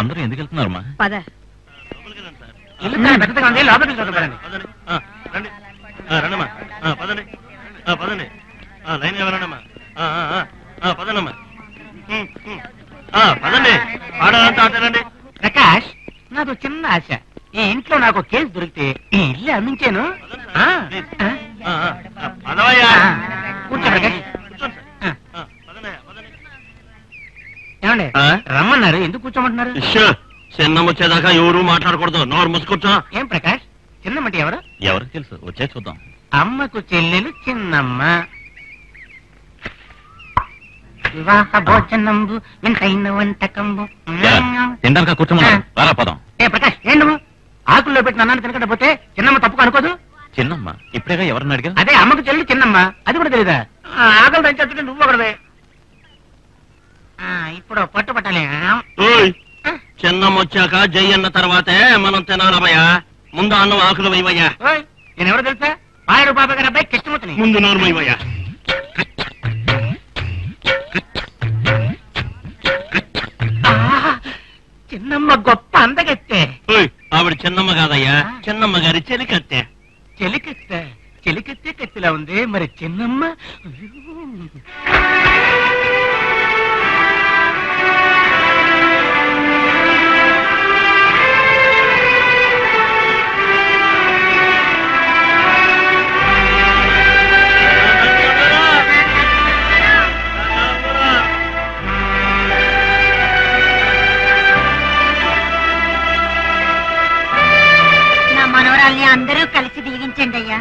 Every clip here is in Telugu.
అందరూ ఎందుకు వెళ్తున్నారమ్మా? రండమ్మా, పదండి పదండి, లైన్ ఎవరమ్మా, పదనమ్మా, పదండి, ఆడాలంతా ఆడారండి. ప్రకాష్, నాకు చిన్న ఆశ. ఈ ఇంట్లో నాకు కేసు దొరికితే ఈ ఇల్లు అమ్మించాను. కూర్చో ప్రకాష్. ఏమండి రమ్మన్నారు, ఎందుకు కూర్చోమంటున్నారు? చిన్నమ్మ వచ్చేదాకా ఎవరు మాట్లాడకూడదు, నోరు మూసుకొచ్చా. ఏం ప్రకాష్, చిన్నమ్మటి ఎవరు? ఎవరికి తెలుసు, వచ్చే చూద్దాం. అమ్మకు చెల్లెలు చిన్నమ్మ. వివాహ భోజనంబు వింతైన వంటకంబు. తినడానికి కూర్చోమన్నా పదం. ఏ ప్రకాష్, ఏంటి నువ్వు ఆకుల్లో పెట్టిన అన్నాన్ని తినకుండా పోతే చిన్నమ్మ తప్పుకు అనుకోదు? చిన్నమ్మ ఇప్పుడేగా ఎవరిని అడిగా? అదే అమ్మకు చెల్లెలు చిన్నమ్మ, అది కూడా తెలీదా? ఆకలి దంచుతుంటే నువ్వు ఒకడవే. ఇప్పుడు పట్టుపట్టాలి. చిన్నమ్మ వచ్చాక జై అన్న తర్వాతే మనం తినాలవయ్యా. ముందు అన్నం ఆకులు వేయవయ్యా. నేను ఎవరు తెలుసా? పాయడు బాబా గారి అబ్బాయి కృష్ణమూర్తిని. ముందు నోరు వేయవయ్యా. చిన్నమ్మ గొప్ప అందగత్తె. ఆవిడ చిన్నమ్మ కాదయ్యా, చిన్నమ్మ గారి చెలికత్తె. చెలికత్తె? చెలికత్తె కత్తిలా ఉంది, మరి చిన్నమ్మ? మనవరాల్ని అందరూ కలిసి దీవించండి అయ్యా.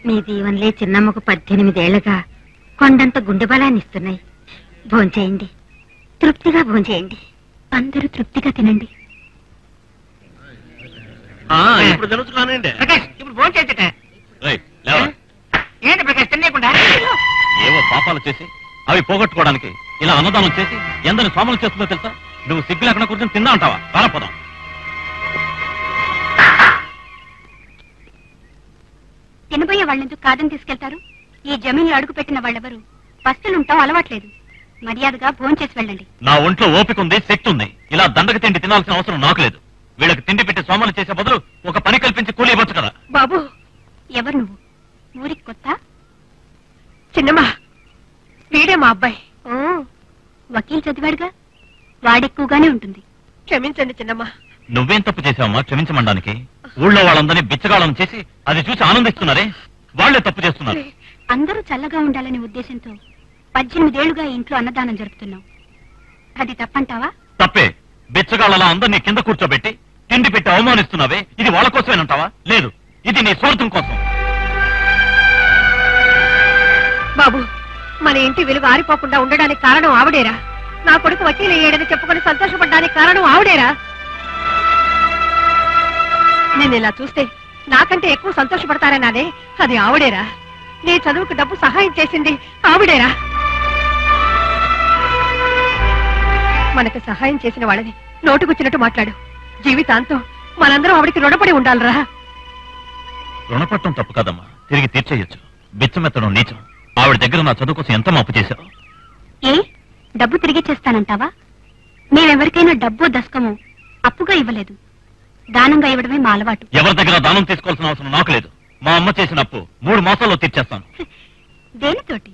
మీ దీవెనలే చిన్నమ్మకు 18 ఏళ్లుగా కొండంత గుండె బలాన్ని ఇస్తున్నాయి. భోంచేయండి, తృప్తిగా భోంచేయండి. అందరూ తృప్తిగా తినండి. ఇప్పుడు తెలుసుకున్నానండి. ఇప్పుడు భోంచేట ఏంటి ప్రకాష్ తినేయకుండా? ఏవో పాపాలు చేసి అవి పోగొట్టుకోవడానికి ఇలా అన్నదానం చేసి ఎందరిని స్వాములు చేస్తుందో తెలుసా? నువ్వు సిగ్గు లేకుండా కూర్చొని తిందా అంటావా? పారపోదాం. తినబోయే వాళ్ళెందుకు కాదని తీసుకెళ్తారు? ఈ జమీన్లో అడుగు పెట్టిన వాళ్ళెవరు పస్తులుంటాం అలవాట్లేదు. మర్యాదగా భోంచేసి వెళ్ళండి. నా ఒంట్లో ఓపిక ఉంది, శక్తి ఉంది. ఇలా దండకు తిండి తినాల్సిన అవసరం నాకు లేదు. వీళ్ళకి తిండి పెట్టి స్వాములు చేసే బదులు ఒక పని కల్పించి కూలి ఇవ్వచ్చు కదా. బాబు, ఎవరు నువ్వు? ఊరికి కొత్త? చిన్నమ్మా, వీడే మా అబ్బాయి. ఓ, వకీల్ చదివాడుగా, వాడెక్కువగానే ఉంటుంది. క్షమించండి చిన్నమ్మా. నువ్వేం తప్పు చేసావమ్మా క్షమించమండానికి? ఊళ్ళో వాళ్ళందరినీ బిచ్చగాళ్ళం చేసి అది చూసి ఆనందిస్తున్నారే, వాళ్లే తప్పు చేస్తున్నారు. అందరూ చల్లగా ఉండాలనే ఉద్దేశంతో 18 ఏళ్లుగా ఇంట్లో అన్నదానం జరుపుతున్నాం. అది తప్పంటావా? తప్పే. బిచ్చగాళ్ళలా అందరినీ కింద కూర్చోబెట్టి తిండి పెట్టి అవమానిస్తున్నావే, ఇది వాళ్ళ కోసమేనంటావా? లేదు, ఇది నీ స్వార్థం కోసం. బాబు, మన ఇంటి వెలుగు ఆరిపోకుండా ఉండడానికి కారణం ఆవిడేరా? నా కొడుకు వకీలు అయ్యాడని చెప్పుకొని సంతోషపడ్డానికి కారణం ఆవిడేరా? నేను ఇలా చూస్తే నాకంటే ఎక్కువ సంతోషపడతారన్నానే, అది ఆవిడేరా? నీ చదువుకు డబ్బు సహాయం చేసింది ఆవిడేరా? మనకు సహాయం చేసిన వాళ్ళని నోటుకొచ్చినట్టు మాట్లాడు. జీవితాంతం మనందరం ఆవిడికి రుణపడి ఉండాలరా. రుణపట్టం తప్పు కదమ్మా, తిరిగి తీర్చేయచ్చు. బిచ్చమెత్తడం నీచం. ఆవిడ దగ్గర నా చదువు కోసం ఎంత మాపు చేశావు? ఏ డబ్బు తిరిగి చేస్తానంటావా? మేమెవరికైనా డబ్బు దశకము అప్పుగా ఇవ్వలేదు, దానంగా ఇవ్వడమే మా అలవాటు. ఎవరి దగ్గర దానం తీసుకోవాల్సిన అవసరం నాకు లేదు. మా అమ్మ చేసిన అప్పు 3 మాసాల్లో తీర్చేస్తాను. దేనితోటి?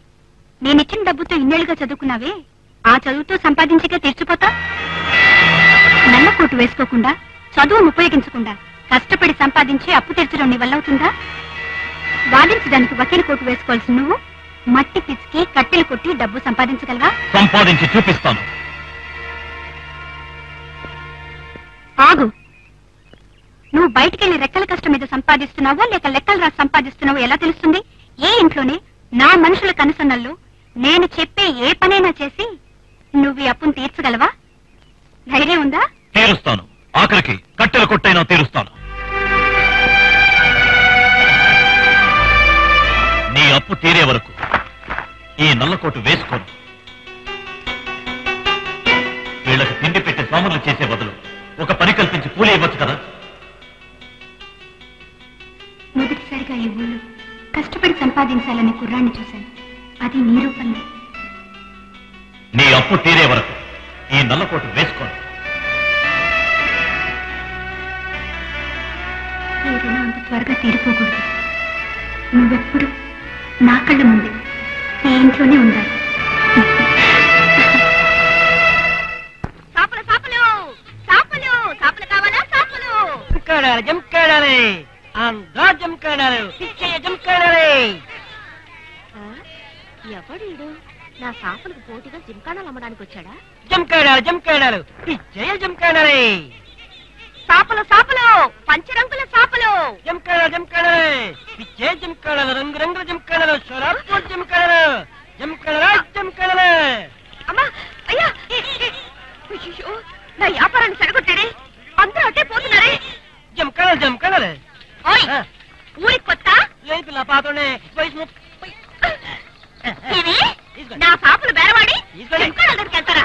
నేనిచ్చిన డబ్బుతో ఇన్నేళ్లుగా చదువుకున్నావే, ఆ చదువుతో సంపాదించగా తీర్చిపోతా? నల్లకోటు వేసుకోకుండా, చదువును ఉపయోగించకుండా కష్టపడి సంపాదించి అప్పు తీర్చడం నీ వల్ల అవుతుందా? వాదించడానికి వకీలు కోటు వేసుకోవాల్సి నువ్వు మట్టి పిచ్చికి కట్టెలు కొట్టి డబ్బు సంపాదించగలవా? సంపాదించి చూపిస్తాను. ఆగు. నువ్వు బయటికెళ్లి రెక్కల కష్టం మీద సంపాదిస్తున్నావో లేక లెక్కలు రాసి సంపాదిస్తున్నావో ఎలా తెలుస్తుంది? ఏ ఇంట్లోనే నా మనుషుల కనుసన్నల్లో నేను చెప్పే ఏ పనైనా చేసి నువ్వు ఈ అప్పును తీర్చగలవా? ధైర్యం ఉందా? తీరుస్తాను. ఆఖరికి కట్టెల కొట్టైనా తీరుస్తాను. నీ అప్పు తీరే వరకు ఈ నల్లకోటు వేసుకోను. వీళ్ళకి తిండి పెట్టి సోమరులు చేసే బదులు ఒక పని కల్పించి కూలి ఇవ్వచ్చు కదా. మొదటిసారిగా ఈ ఊళ్ళో కష్టపడి సంపాదించాలనే కుర్రాన్ని చూశాను. అది నీ రూపంలో. నీ అప్పు తీరే వరకు ఈ నల్లకోటు వేసుకోండి. ఈ రుణం అంత త్వరగా తీరిపోకూడదు. నువ్వెప్పుడు నా కళ్ళ ముందే ఈ ఇంట్లోనే ఉండాలి. జంకాడాలి అందా జంకాడాలి పిచ్చయ్య జంకాడాలి. ఎవడు నా సాపలకు పోటీగా జింకాణాలు అమ్మడానికి వచ్చాడా? జంకాడాలు పిచ్చయ్య జంకాడాలి. సాపలు పంచరంగుల సాపలు జంకాడాలి పిచ్చయ్య జంకాడాలి. రంగురంగుల జంకాడాలు షరాపు జంకాడాలు జంకాడాలి. అమ్మా అయ్యా అయ్యో, నా వ్యాపారాన్ని సరిగొట్టాడే. అందరూ అట్టే పోతున్నారే. జంకాడాలి ఓయ్ ఊరికి కొత్త లేదు పిల్ల పాతోనే వయసు 30. ఇది నా సాపులు బేరవాడి వెళ్తారా?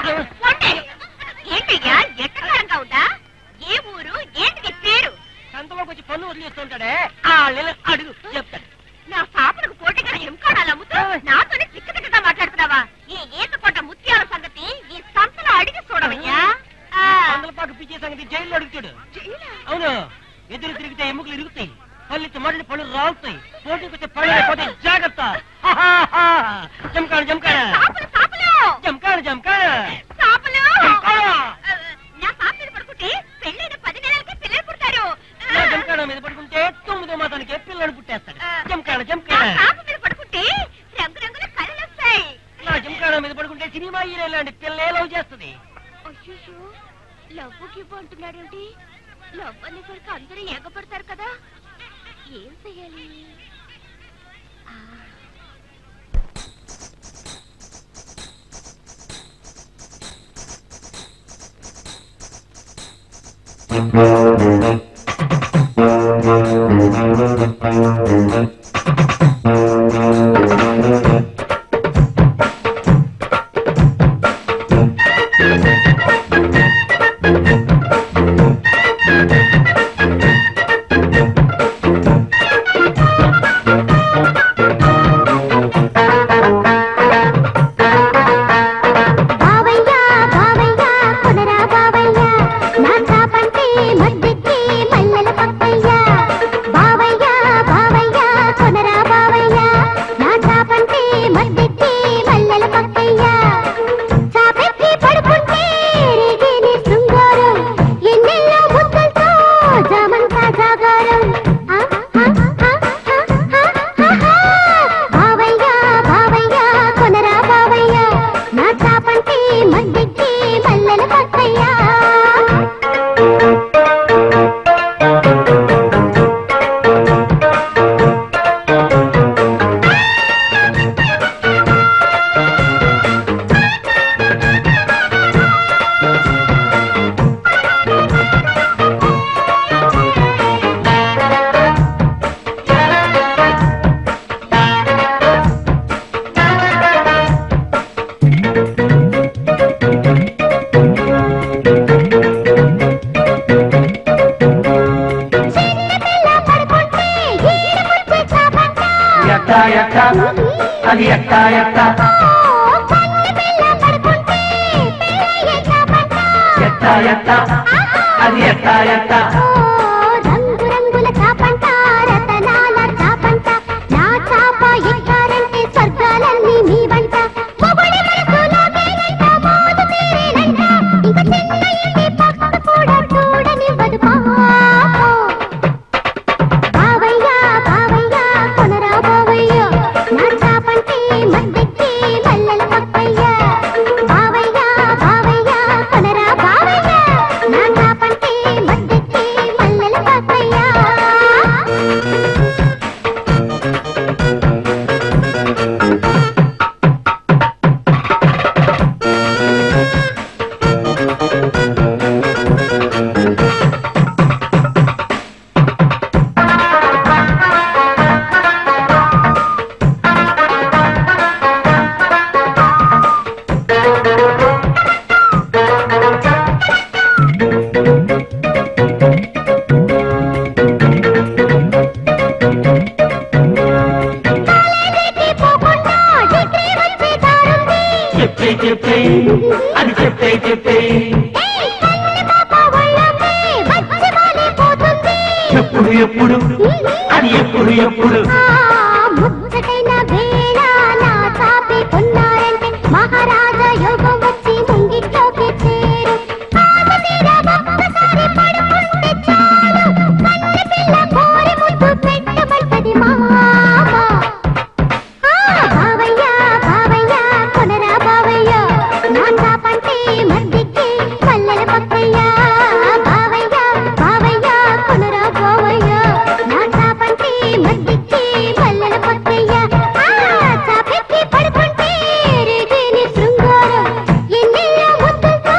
ఏంటయ్యా ఎట్టకారంగా ఉందా? ఏ ఊరు ఏంటిది పేరు? సంతలోకి వచ్చి పన్ను వదిలేస్తుంటాడే అడుగు చెప్తాడు. నా సాపులకు పోటీగా ఎంకాడాలు అమ్ముతూ నాతోనే తిక్కగా మాట్లాడుతున్నావా? ఈ ఈతకొండ ముత్యాల సంగతి ఈ సంతలో అడిగి చూడవయ్యా. సంతలపాటు పిచ్చే సంగతి జైల్లో అడుగుతాడు. అవును, ఎదురు తిరిగితే ఎముకలు ఇరుగుతాయి, పళ్ళెత్తి మళ్ళీ పళ్ళు రాలుతాయి, పోటీకి వచ్చే పళ్ళు అయిపోతాయి. జాగ్రత్త. జంకాడు నా సాపు మీద పడుకుంటే పెళ్ళైన 10 నెలలకి పిల్లలు పుడతారు. జంకాడ మీద పడుకుంటే 9వ మాసానికి పిల్లలు పుట్టేస్తాడు. జంకాడ సాపు మీద పడుకుంటే రంగురంగుల కళలు వస్తాయి. నా జంకాడ మీద పడుకుంటే సినిమా హీరో లాంటి పిల్లే లవ్ చేస్తుంది. అయ్యో, లవ్వు గివ్వు అంటున్నాడేంటి? లవ్ అనేసరికి అందరూ ఎగపడతారు కదా, ఏం చెయ్యాలి? అది ఎట్టా ఎట్టా ఎట్టా ఎట్టా అది ఎట్టా ఎట్టా రంగు రంగుల చాపంట రతనాల చాపంట నా చాప ఎక్కారంటే స్వర్గాలన్నీ మీ వంట మొగుడి మనసులో పేరంట మోదు పేరేనంట ఇంక చిన్నయ్యని పక్క కూడా చూడనివ్వదు బావయ్యా బావయ్యా కొనరా బావయ్యా నా చాపంటే మద్దెక్కి మల్లెల పక్కయ్యా బావయ్యా బావయ్యా కొనరా బావయ్యా నా చాపంటే మద్దెక్కి ఎప్పుడు అది ఎప్పుడు ఎప్పుడు ముచ్చటైన వేళ నా తాపి కొన్నారంటే మహారాజా యోగం వచ్చి ముంగిట్లోకి చేరు ఒక్కసారి పడుకుంటే చాలు కన్న పిల్ల కోరి ముద్దు పెట్టబడ్డది మామా బావయ్య బావయ్య కొనరా బావయ్య నా తాపంటే మద్దికి పల్లెల పక్కయ్య బావయ్య బావయ్య కొనరా బావయ్య నా తాపంటే మద్దికి పల్లెల పక్కయ్య చాపెక్కి పడుకుంటే రేగిని శృంగారం ఎన్నెల్ల ముద్దుతో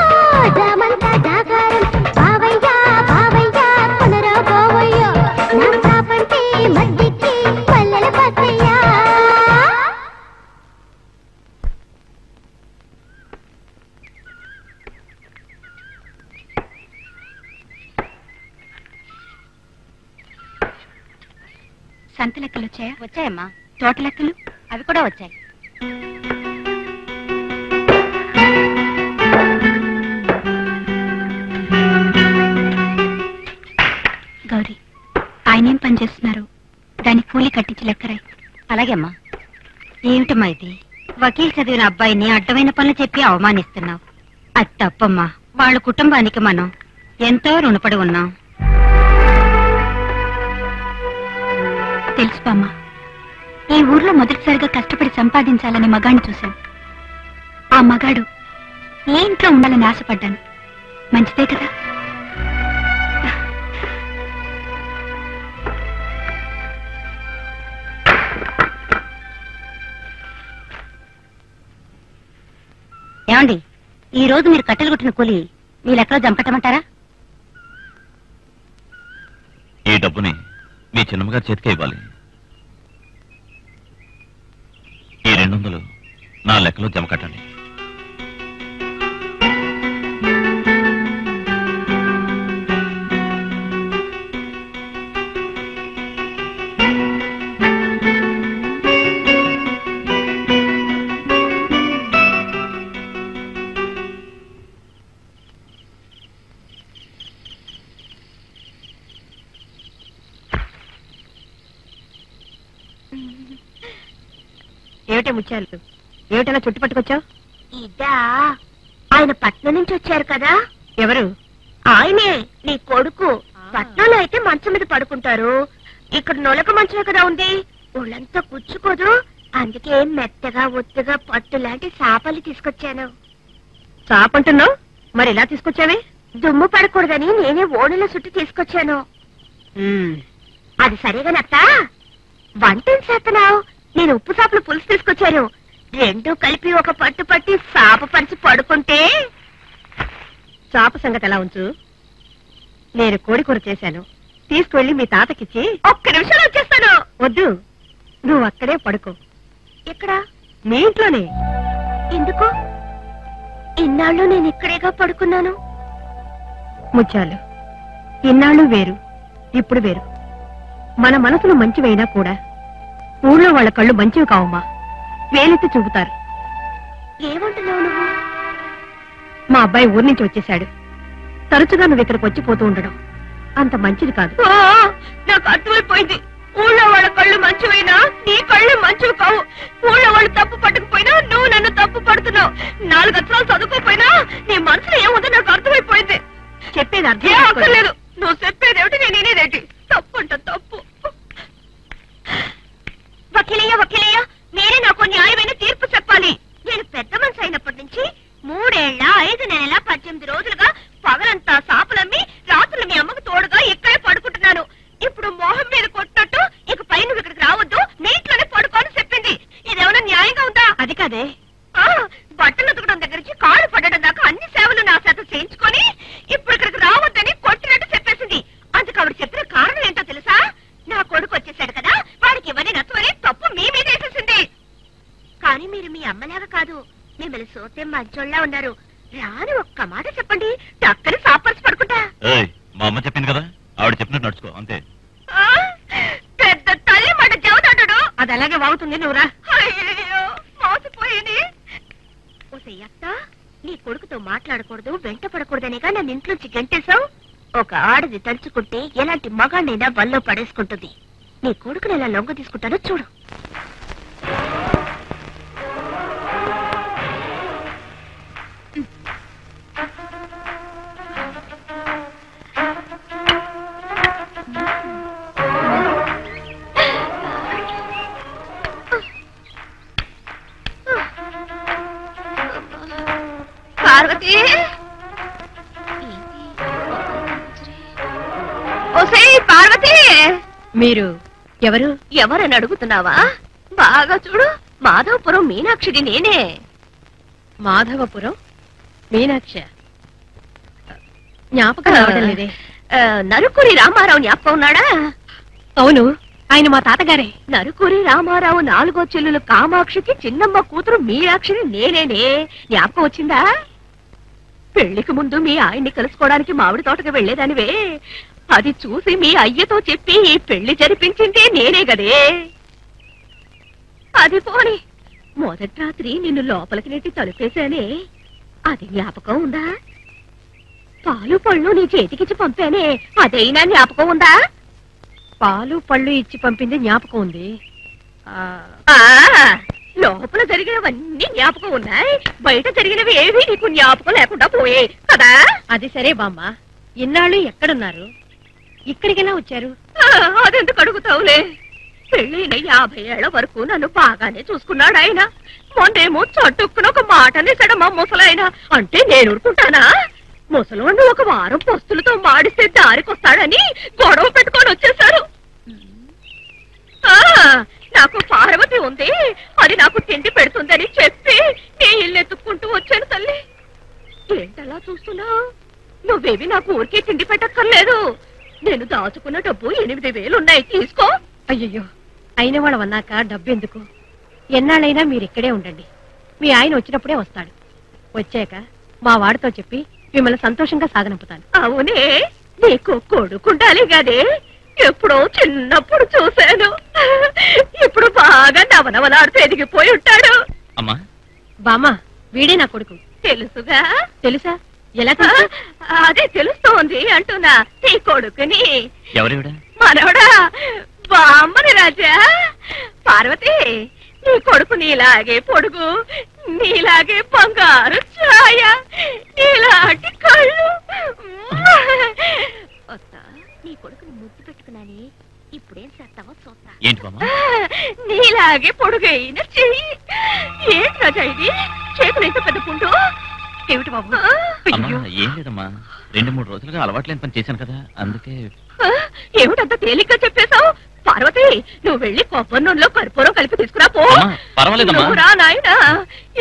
జామంతా జాగారం బావయ్య బావయ్య కొనరా బావయ్య నా తాపంటే మద్దికి పల్లెల పక్కయ్య సంత లెక్కలు వచ్చాయా? వచ్చాయమ్మా, తోట లెక్కలు? అవి కూడా వచ్చాయి. గౌరీ, ఆయనేం పని చేస్తున్నారు? దాని కూలి కట్టించి లెక్కరాయి. అలాగే అమ్మా. ఏమిటమ్మా ఇది? వకీల్ చదివిన అబ్బాయిని అడ్డమైన పనులు చెప్పి అవమానిస్తున్నావు. అది తప్పమ్మా. వాళ్ళ కుటుంబానికి మనం ఎంతో రుణపడి ఉన్నాం. తెలుసు బామ్మ, ఈ ఊర్లో మొదటిసారిగా కష్టపడి సంపాదించాలని మగాడిని చూశాను. ఆ మగాడు ఏ ఇంట్లో ఉండాలని ఆశపడ్డాను. మంచిదే కదా? ఏమండి, ఈ రోజు మీరు కట్టెలు కొట్టిన కూలి మీ లెక్కలో జమ కట్టమంటారా? ఈ డబ్బుని మీ చిన్నమ్మగారి చేతికే ఇవ్వాలి. ఈ 200 నా లెక్కలో జమ కట్టండి. ఏమిటే ముత్యాలు, ఏమిటలా చుట్టు పట్టుకొచ్చావు? ఇదా ఆయన పట్నం నుంచి వచ్చారు కదా? ఎవరు? ఆయనే నీ కొడుకు. పట్నంలో అయితే మంచం మీద పడుకుంటారు, ఇక్కడ నొలక మంచమే కదా ఉంది. ఒళ్ళంతా కూర్చుకోదు, అందుకే మెత్తగా ఒత్తుగా పట్టు లాంటి సాపల్ని తీసుకొచ్చాను. చాపంటున్నావు, మరి ఇలా తీసుకొచ్చావే? దుమ్ము పడకూడదని నేనే ఓణిలో చుట్టి తీసుకొచ్చాను. అది సరేగానత్త, వంటేం చేస్తున్నావు? నేను ఉప్పు సాపలు పులుసు తీసుకొచ్చాను. రెండు కలిపి ఒక పట్టు పట్టి సాప పరిచి పడుకుంటే. చాప సంగతి ఎలా ఉంచు, నేను కోడి కూర చేశాను, తీసుకువెళ్ళి మీ తాతకిచ్చి ఒక్క నిమిషంలో వచ్చేస్తాను. వద్దు, నువ్వు అక్కడే పడుకో. ఎక్కడ? మీ ఇంట్లోనే. ఎందుకు? ఇన్నాళ్ళు నేను ఇక్కడేగా పడుకున్నాను. ముత్యాలు, ఇన్నాళ్ళు వేరు, ఇప్పుడు వేరు. మన మనసులు మంచివైనా కూడా ఊళ్ళో వాళ్ళ కళ్ళు మంచివి కావమ్మా. వేలెత్తి చూపుతారు. ఏమంటున్నావు నువ్వు? మా అబ్బాయి ఊరి నుంచి వచ్చేశాడు. తరచుగా నువ్వు ఇక్కడికి వచ్చిపోతూ ఉండడం అంత మంచిది కాదు. నాకు అర్థమైపోయింది. ఊళ్ళో వాళ్ళ కళ్ళు మంచివైనా నీ కళ్ళు మంచివి కావు. ఊళ్ళో వాళ్ళు తప్పు పట్టకపోయినా నువ్వు నన్ను తప్పు పడుతున్నావు. 4 అక్షరాలు చదువుకోపోయినా నీ మనసులో ఏముందో నాకు అర్థమైపోయింది. చెప్పేది అర్థం ఏం చేసుకో. అక్కర్లేదు. నువ్వు చెప్పేదేమిటి, నేను వినేదేంటి? తప్పు అంట తప్పు. వకీలయ్య వకీలయ్య, మీరే నాకు న్యాయమైన తీర్పు చెప్పాలి. నేను పెద్ద మనిషి అయినప్పటి నుంచి 3 ఏళ్ల 5 నెలల 18 రోజులుగా పగలంతా సాపులమ్మి రాత్రులు మీ అమ్మకు తోడుగా ఇక్కడే పడుకుంటున్నాను. ఇప్పుడు మోహం మీద కొట్టినట్టు ఇక పై నువ్వు ఇక్కడికి రావద్దు, నీ ఇంట్లోనే పడుకోని చెప్పింది. ఇదేమన్నా న్యాయంగా ఉందా? అది కాదే. బట్టలు ఉతకడం దగ్గర నుంచి కాళ్ళు పడడం దాకా అన్ని సేవలు నా చేత చేయించుకొని ఇప్పుడు ఇక్కడికి రావద్దని కొట్టినట్టు చెప్పేసింది. అందుకు ఆవిడ చెప్పిన కారణం ఏంటో తెలుసా? నా కొడుకు వచ్చేసాడు కదా, వాడికి ఇవన్నీ నచ్చమని తప్పు మీ మీద వేసేసింది. కానీ మీరు మీ అమ్మలాగా కాదు, మిమ్మల్ని సోతే మంచోళ్ళ ఉన్నారు. రాని ఒక్క మాట చెప్పండి, టక్కని సాపర్చి పడుకుంటా. మా అమ్మ చెప్పింది కదా, ఆవిడ చెప్పినట్టు నడుచుకో అంతే. పెద్ద తల్లి మాట చెబుతాడు. అది అలాగే వాగుతుంది, నువ్వురా. అయ్యో మోసపోయింది. ఓ అత్త, నీ కొడుకుతో మాట్లాడకూడదు, వెంట పడకూడదనేగా నన్ను ఇంట్లోంచి గంటేశావు. ఒక ఆడది తలుచుకుంటే ఎలాంటి మగాడినైనా వల్లో పడేసుకుంటుంది. నీ కొడుకుని ఎలా లొంగ తీసుకుంటానో చూడు. పార్వతి, పార్వతి, మీరు ఎవరు? ఎవరని అడుగుతున్నావా? బాగా చూడు, మాధవపురం మీనాక్షిని నేనే. మాధవపురం మీనాక్ష జ్ఞాపకం రావడం లేదే. నరుకూరి రామారావు జ్ఞాపకం ఉన్నాడా? అవును, ఆయన మా తాతగారే. నరుకూరి రామారావు 4వ చెల్లెలు కామాక్షికి చిన్నమ్మ కూతురు మీనాక్షిని నేనేనే. జ్ఞాపకం వచ్చిందా? పెళ్లికి ముందు మీ ఆయన్ని కలుసుకోవడానికి మామిడి తోటకు వెళ్లేదానివే. అది చూసి మీ అయ్యతో చెప్పి ఈ పెళ్లి జరిపించింది నేనే గదే. అది పోని మొదటి రాత్రి నిన్ను లోపలికి నెట్టి తలుపేశానే, అది జ్ఞాపకం ఉందా? పాలు పళ్ళు నీ చేతికిచ్చి పంపానే, అదైనా జ్ఞాపకం ఉందా? పాలు పళ్ళు ఇచ్చి పంపింది జ్ఞాపకం ఉంది. లోపల జరిగినవన్నీ జ్ఞాపకం ఉన్నాయి, బయట జరిగినవి ఏవి నీకు జ్ఞాపకం లేకుండా పోయాయి కదా. అది సరే బామ్మ, ఇన్నాళ్ళు ఎక్కడున్నారు? ఇక్కడికెలా వచ్చారు? అదెందుకు అడుగుతావులే. పెళ్ళైన 50 ఏళ్ల వరకు నన్ను బాగానే చూసుకున్నాడు ఆయన. మొన్నేమో చట్టుక్కున ఒక మాట అనేసాడు మా ముసలాయన. అంటే నేను ఊరుకుంటానా? ముసలోళ్ళు ఒక వారం పస్తులతో మాడిస్తే దారికొస్తాడని గొడవ పెట్టుకొని వచ్చేశారు. నాకు పార్వతి ఉంది, అది నాకు తిండి పెడుతుందని చెప్పి నీ ఇల్లు ఎత్తుక్కుంటూ వచ్చాను తల్లి. ఏంటలా చూస్తున్నావు? నువ్వేవి నాకు ఊరికే తిండి పెట్టక్కర్లేదు. నేను దాచుకున్న డబ్బు 8,000 ఉన్నాయి, తీసుకో. అయ్యయ్యో, అయిన వాళ్ళం అన్నాక డబ్బెందుకు? ఎన్నాళ్ళైనా మీరిక్కడే ఉండండి. మీ ఆయన వచ్చినప్పుడే వస్తాడు. వచ్చాక మా వాడితో చెప్పి మిమ్మల్ని సంతోషంగా సాగనంపుతాను. అవునే, నీకు కొడుకుండాలి గదే. ఎప్పుడో చిన్నప్పుడు చూశాను, ఇప్పుడు బాగా నవనవలాడుతూ ఎదిగిపోయి ఉంటాడు. అమ్మా బామ్మ, వీడే నా కొడుకు. తెలుసుగా? తెలుసా? ఎలా తెలుసు? అదే తెలుస్తోంది అంటున్నా. నీ కొడుకుని. ఎవరివిడా? మనవడా, బామ్మని రాజా. పార్వతి, నీ కొడుకు నీలాగే పొడుగు, నీలాగే బంగారు ఛాయ, నీలాంటి కళ్ళు. నీ కొడుకుని ముద్దు పెట్టుకున్నాని, ఇప్పుడేం చేస్తావో చూస్తా. ఏంటి బామ్మ? నీలాగే పొడుగైన చెయ్యి. ఏంటి రాజా ఇది? చేతులు ఎంత పెద్ద పుండు? ఏమిటి బాబు? అమ్మా ఏం లేదమ్మా, 2-3 రోజులుగా అలవాట్లేని పని చేశాను కదా, అందుకే. ఏమిటంత తేలిగ్గా చెప్పేశావు? పార్వతి, నువ్వు వెళ్ళి కొబ్బరి నూనెలో కర్పూరం కలిపి తీసుకురా పో. పర్వాలేదమ్మా. నువ్వు రా నాయనా.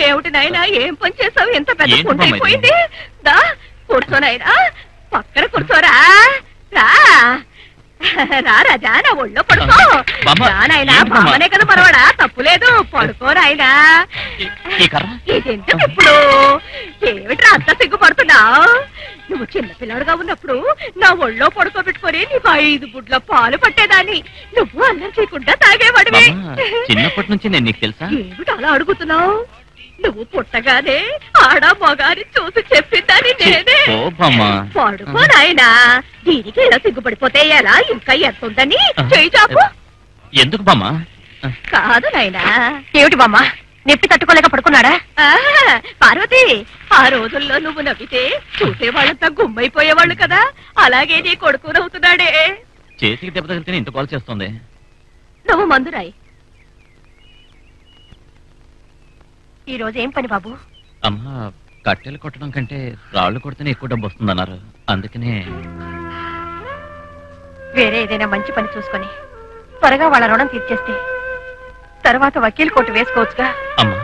ఏమిటి నాయనా, ఏం పని చేసావు? ఎంత పెద్ద పుండు అయిపోయింది. దా కూర్చో నాయనా, పక్కన కూర్చోరా. రా రా రాజా, నా ఒళ్ళో పడుకో. రా నాయనా, బామ్మనే కదా పర్వాడా, తప్పులేదు, పడుకో నాయనా. ఇదెందుకు ఇప్పుడు? ఏమిట్రా అంత సిగ్గుపడుతున్నావు? నువ్వు చిన్నపిల్లడుగా ఉన్నప్పుడు నా ఒళ్ళో పడుకోబెట్టుకొని నీకు 5 బుడ్ల పాలు పట్టేదాన్ని. నువ్వు అన్నం చేయకుండా తాగేవాడివి. చిన్నప్పటి నుంచి నేను నీకు తెలుసా? ఏమిటి అలా అడుగుతున్నావు? నువ్వు పుట్టగానే ఆడా మగాని చూసి చెప్పిందని నేనే. పడుకో నాయనా, దీనికి ఇలా సిగ్గుపడిపోతే ఎలా? ఇంకా ఎంతుందని చేయి చాపు. ఎందుకు బామ్మా? కాదు నాయనా. ఏమిటి బామ్మ, నొప్పి తట్టుకోలేక పడుకున్నాడా? పార్వతి, ఆ రోజుల్లో నువ్వు నవ్వితే చూసేవాళ్ళంతా గుమ్మైపోయేవాళ్ళు కదా, అలాగే నీ కొడుకు నవ్వుతున్నాడే. చేతికి దెబ్బ తగిలితేనే ఇంత కాల్ చేస్తుంది. నువ్వు మందురాయి. ఈ రోజు ఏం పని బాబు? అమ్మా, కట్టెలు కొట్టడం కంటే రాళ్లు కొడితేనే ఎక్కువ డబ్బు వస్తుందన్నారు, అందుకనే. వేరే ఏదైనా మంచి పని చూసుకొని త్వరగా వాళ్ళ రుణం తీర్చేస్తే తర్వాత వకీల్ కోర్టు వేసుకోవచ్చుగా. అమ్మా